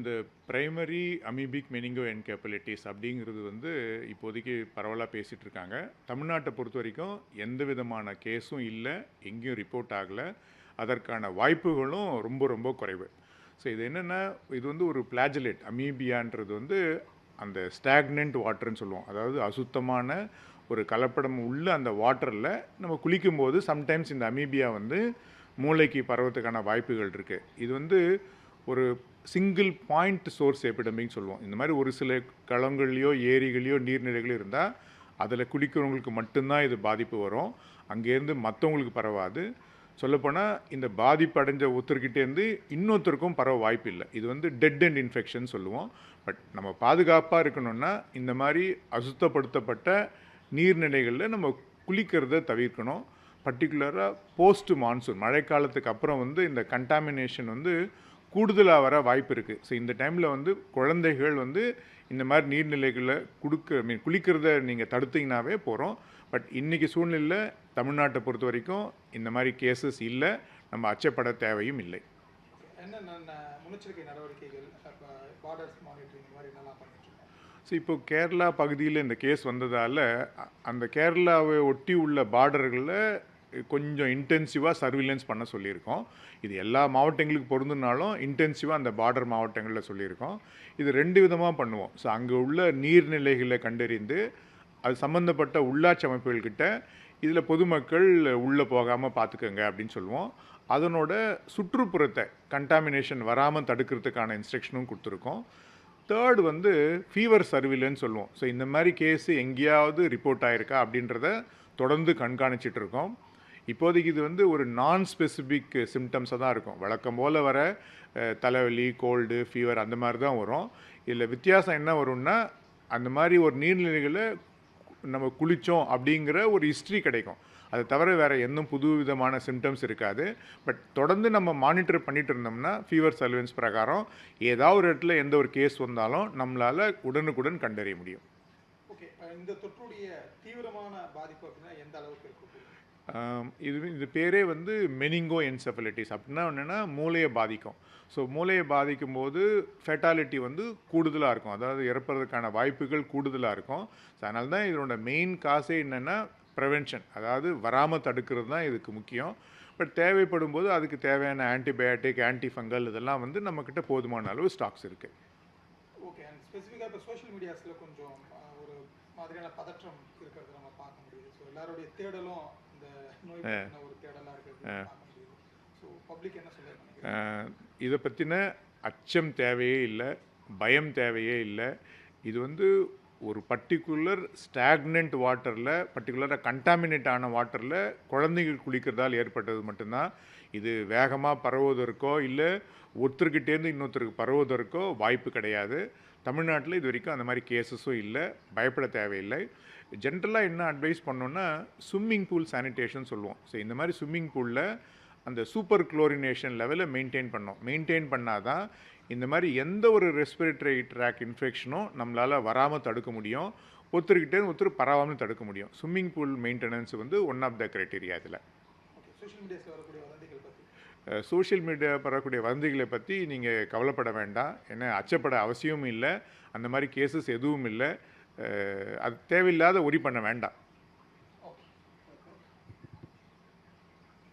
இந்த primary amoebic மெனிங்கோ என்கெஃபலைட்டிஸ் அப்படிங்கிறது இப்போதைக்கு பரவலாக பேசிகிட்டு இருக்காங்க. தமிழ்நாட்டை பொறுத்த வரைக்கும் எந்த விதமான கேஸும் இல்லை, எங்கேயும் ரிப்போர்ட் ஆகலை. அதற்கான வாய்ப்புகளும் ரொம்ப ரொம்ப குறைவு. ஸோ இது என்னென்னா, இது ஒரு பிளாஜலேட். அமீபியான்றது அந்த ஸ்டாக்னன்ட் வாட்டர்னு சொல்லுவோம். அதாவது அசுத்தமான ஒரு கலப்படம் உள்ள அந்த வாட்டரில் நம்ம குளிக்கும்போது சம்டைம்ஸ் இந்த அமீபியா மூளைக்கு பரவத்துக்கான வாய்ப்புகள் இருக்குது. இது ஒரு சிங்கிள் பாயிண்ட் சோர்ஸ் எபிடமிக்னு சொல்லுவோம். இந்த மாதிரி ஒரு சில களங்கள்லையோ ஏரிகளையோ நீர்நிலைகளோ இருந்தால் அதில் குளிக்கிறவங்களுக்கு மட்டும்தான் இது பாதிப்பு வரும். அங்கேருந்து மற்றவங்களுக்கு பரவாது. சொல்லப்போனால் இந்த பாதிப்பு அடைஞ்ச ஒருத்தர்கிட்டேருந்து இன்னொருத்தருக்கும் பரவ வாய்ப்பு இல்லை. இது டெட் அண்ட் இன்ஃபெக்ஷன் சொல்லுவோம். பட் நம்ம பாதுகாப்பாக இருக்கணும்னா இந்த மாதிரி அசுத்தப்படுத்தப்பட்ட நீர்நிலைகளில் நம்ம குளிக்கிறத தவிர்க்கணும். பர்டிகுலராக போஸ்ட் மான்சூன் மழைக்காலத்துக்கு அப்புறம் இந்த கண்டாமினேஷன் கூடுதலாக வர வாய்ப்பு இருக்குது. ஸோ இந்த டைமில் குழந்தைகள் இந்த மாதிரி நீர்நிலைகளில் குளிக்கிறத நீங்கள் தடுத்தீங்கன்னாவே போகிறோம். பட் இன்றைக்கி சூழ்நிலையில் தமிழ்நாட்டை பொறுத்த வரைக்கும் இந்த மாதிரி கேசஸ் இல்லை. நம்ம அச்சப்பட தேவையும் இல்லை. முன்னெச்சரிக்கை நடவடிக்கைகள் பார்டர்ஸ் மானிட்டரிங் மாதிரி என்னெல்லாம் பண்ணிட்டு இருக்கோம்? ஸோ இப்போ கேரளா பகுதியில் இந்த கேஸ் வந்ததால் அந்த கேரளாவை ஒட்டி உள்ள பார்டர்களில் கொஞ்சம் இன்டென்சிவாக சர்வீலன்ஸ் பண்ண சொல்லியிருக்கோம். இது எல்லா மாவட்டங்களுக்கு பொருந்துனாலும் இன்டென்சிவாக அந்த பார்டர் மாவட்டங்களில் சொல்லியிருக்கோம். இது 2 விதமாக பண்ணுவோம். ஸோ அங்கே உள்ள நீர்நிலைகளை கண்டறிந்து அது சம்மந்தப்பட்ட உள்ளாட்சி அமைப்புகள்கிட்ட இதில் பொதுமக்கள் உள்ளே போகாமல் பார்த்துக்கங்க அப்படின்னு சொல்லுவோம். அதனோட சுற்றுப்புறத்தை கண்டாமினேஷன் வராமல் தடுக்கிறதுக்கான இன்ஸ்ட்ரக்ஷனும் கொடுத்துருக்கோம். தேர்டு ஃபீவர் சர்வீலன்ஸ் சொல்லுவோம். ஸோ இந்த மாதிரி கேஸு எங்கேயாவது ரிப்போர்ட் ஆகிருக்கா அப்படின்றத தொடர்ந்து கண்காணிச்சிட்டு இருக்கோம். இப்போதைக்கு இது ஒரு நான் ஸ்பெசிஃபிக் சிம்டம்ஸாக தான் இருக்கும். வழக்கம் போல் வர தலைவலி, கோல்டு, ஃபீவர் அந்த மாதிரி தான் வரும். இதில் வித்தியாசம் என்ன வரும்னா, அந்த மாதிரி ஒரு நீர்நிலைகளை நம்ம குளித்தோம் அப்படிங்கிற ஒரு ஹிஸ்ட்ரி கிடைக்கும். அதை தவிர வேறு எந்த புது விதமான சிம்டம்ஸ் இருக்காது. பட் தொடர்ந்து நம்ம மானிட்டர் பண்ணிட்டு இருந்தோம்னா ஃபீவர் சர்வீலன்ஸ் பிரகாரம் ஏதாவது ஒரு இடத்துல எந்த ஒரு கேஸ் வந்தாலும் நம்மளால் உடனுக்குடன் கண்டறிய முடியும். ஓகே, இந்த தொற்றுடைய தீவிரமான பாதிப்பு அப்படின்னா எந்த அளவுக்கு இருக்கும்? இது பேரே மெனிங்கோ என்செஃபலைட்டிஸ். அப்படின்னா என்னென்னா மூளையை பாதிக்கும். ஸோ மூளையை பாதிக்கும் போது ஃபெட்டாலிட்டி கூடுதலாக இருக்கும். அதாவது இறப்பதற்கான வாய்ப்புகள் கூடுதலாக இருக்கும். ஸோ அதனால தான் இதனோட மெயின் காசே என்னென்னா ப்ரிவென்ஷன். அதாவது வராமல் தடுக்கிறது தான் இதுக்கு முக்கியம். பட் தேவைப்படும் போது அதுக்கு தேவையான ஆன்டிபயோட்டிக், ஆன்டிஃபங்கல் இதெல்லாம் நம்மக்கிட்ட போதுமான அளவு ஸ்டாக்ஸ் இருக்குது. ஓகே, அண்ட் ஸ்பெசிஃபிக்காக இப்போ சோஷியல் மீடியாஸில் கொஞ்சம் ஒரு மாதிரியான பதற்றம் இருக்கிறத நம்ம பார்க்க முடியுது. ஸோ எல்லாருடைய தேடலும் இந்த நோய் ஒரு தேடலாக இருக்கிறது பார்க்க முடியுது. ஸோ பப்ளிக் என்ன சொல்ல நினைக்கிறேன்? இதை பற்றின அச்சம் தேவையே இல்லை, பயம் தேவையே இல்லை. இது ஒரு பர்டிகுலர் ஸ்டாக்னன்ட் வாட்டரில், பர்டிகுலராக கண்டாமினேட் ஆன வாட்டரில் குழந்தைகள் குளிக்கிறதால் ஏற்பட்டது மட்டும்தான். இது வேகமாக பரவுவதற்கோ இல்லை ஒருத்தர்கிட்டேருந்து இன்னொருத்தருக்கு பரவுவதற்கோ வாய்ப்பு கிடையாது. தமிழ்நாட்டில் இது வரைக்கும் அந்த மாதிரி கேஸஸும் இல்லை, பயப்பட தேவையில்லை. ஜென்ரலாக என்ன அட்வைஸ் பண்ணோன்னா, ஸ்விம்மிங் பூல் சானிடேஷன் சொல்லுவோம். ஸோ இந்த மாதிரி ஸ்விம்மிங் பூலில் அந்த சூப்பர் குளோரினேஷன் லெவலை மெயின்டைன் பண்ணால் தான் இந்த மாதிரி எந்த ஒரு ரெஸ்பிரேட்டரி ட்ராக் இன்ஃபெக்ஷனும் நம்மளால் வராமல் தடுக்க முடியும், ஒருத்தர்கிட்டே ஒருத்தர் பரவாமல் தடுக்க முடியும். Swimming pool maintenance one of the criteria. இதில் சோஷியல் மீடியா வரக்கூடிய வதந்திகளை பற்றி நீங்கள் கவலைப்பட வேண்டாம். ஏன்னா அச்சப்பட அவசியமும் இல்லை. அந்த மாதிரி கேசஸ் எதுவும் இல்லை. அது தேவையில்லாத ஒரி பண்ண வேண்டாம்.